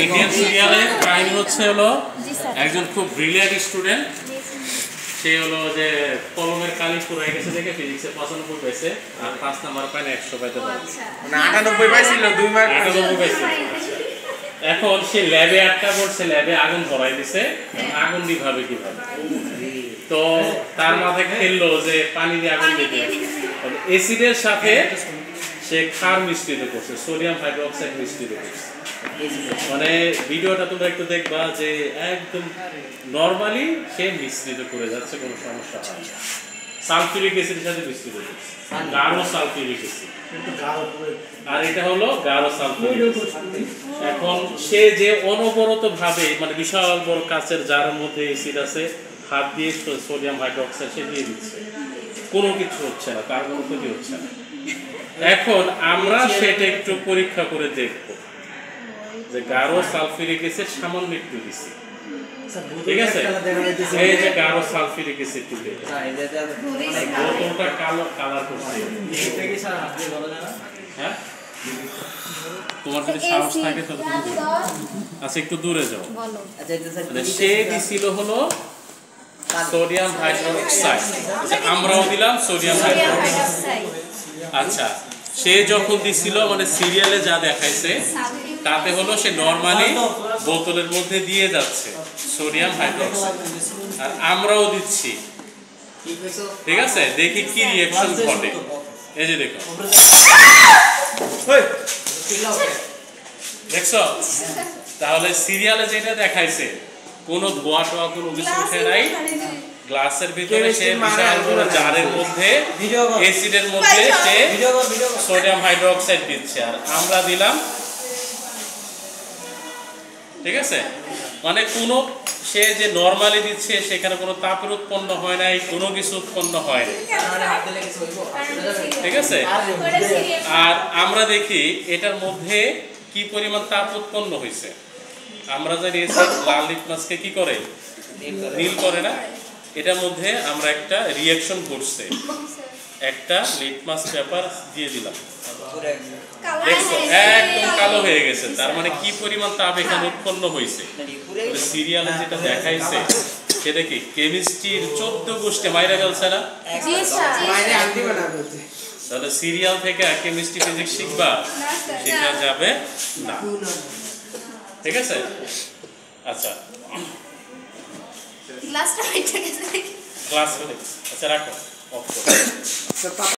Indian সিরিয়ালের কাহিনী হচ্ছে হলো একজন খুব ব্রিলিয়ান্ট স্টুডেন্ট, সে হলো যে কলমের কালি পুরাই গেছে দেখে ফিজিক্সে 95 পাইছে আর 5 নাম্বার পায় 100 পাইতে পারে, মানে 98 পাইছিল 2 মার্ক 98 পাইছে। এখন সে ল্যাবে আটকা পড়ছে, ল্যাবে আগুন ধরাই দিছে, আগুন নিভাবে কিভাবে? তো তার মাথায় খেললো যে পানি দিয়ে আগুন দিতে, অ্যাসিডের সাথে সে ক্ষার মিশ্রিত করছে, সোডিয়াম হাইড্রোক্সাইড মিশ্রিত করছে। মানে ভিডিওটা তোমরা একটু দেখবা যে একদম নরমালি সে মিশ্রিত করে যাচ্ছে, কোনো সমস্যা হয় না। সালফিউরিক অ্যাসিডের সাথে মিশ্রিত করছে, গাঢ় সালফিউরিক অ্যাসিড, আর এটা হলো গাঢ় সালফিউরিক অ্যাসিড। এখন সে যে অনবরত ভাবে মানে বিশাল বড় কাচের জারের মধ্যে অ্যাসিড আছে, হাত দিয়ে সোডিয়াম হাইড্রোক্সাইড সে দিয়ে দিচ্ছে, কোনো কিছু হচ্ছে না, তার কোনো ক্ষতি হচ্ছে না। এখন আমরা সেটা একটু পরীক্ষা করে দেখবো যে গাঢ় সালফিউরিক অ্যাসিড সামান্য একটু দিছি, ঠিক আছে? এই যে গাঢ় সালফিউরিক অ্যাসিড দিলে বোতলটা কালো কালার করছে। হ্যাঁ, তোমার যদি সাহস থাকে তাহলে তুমি আচ্ছা একটু দূরে যাও। সে দিছিল হলো সোডিয়াম হাইড্রোক্সাইড, আমরাও দিলাম সোডিয়াম হাইড্রোক্সাইড। আচ্ছা, সে যখন দিছিল মানে সিরিয়ালে যা দেখাইছে তাতে হলো সে নরমালি বোতলের মধ্যে দিয়ে যাচ্ছে সোডিয়াম হাইড্রোক্সাইড, আর আমরাও দিচ্ছি, ঠিক আছে? দেখি কি রিঅ্যাকশন ঘটে। এই যে দেখো, দেখছো? তাহলে সিরিয়ালে যেটা দেখাইছে কোনো ধোয়া টোয়া কোনো কিছু উঠে নাই, গ্লাসের ভিতরে সে বিশাল বড় জারের মধ্যে অ্যাসিডের মধ্যে সে সোডিয়াম হাইড্রোক্সাইড দিচ্ছে, আর আমরা দিলাম, ঠিক আছে? মানে কোনো সে যে নরমালি দিচ্ছে সেখানে কোনো তাপের উৎপন্ন হয় নাই, কোনো কিছু উৎপন্ন হয় না, ঠিক আছে? আর আমরা দেখি এটার মধ্যে কি পরিমাণ তাপ উৎপন্ন হয়েছে। আমরা জানি লাল লিটমাসকে কি করে, নীল করে না? এটার মধ্যে আমরা একটা রিঅ্যাকশন করছে, একটা লিটমাস পেপার দিয়ে দিলাম, দেখছো একদম কালো হয়ে গেছে। তার মানে কি পরিমাণ তাপ এখানে উৎপন্ন হয়েছে। সিরিয়ালে যেটা দেখাইছে সেটা কি কেমিস্ট্রির 14 গোষ্ঠী মাইরা গেছে না? তাহলে সিরিয়াল থেকে কেমিস্ট্রি ফিজিক্স শিখবা, শেখা যাবে না, ঠিক আছে? আচ্ছা ক্লাস, আচ্ছা রাখো, অফ করো।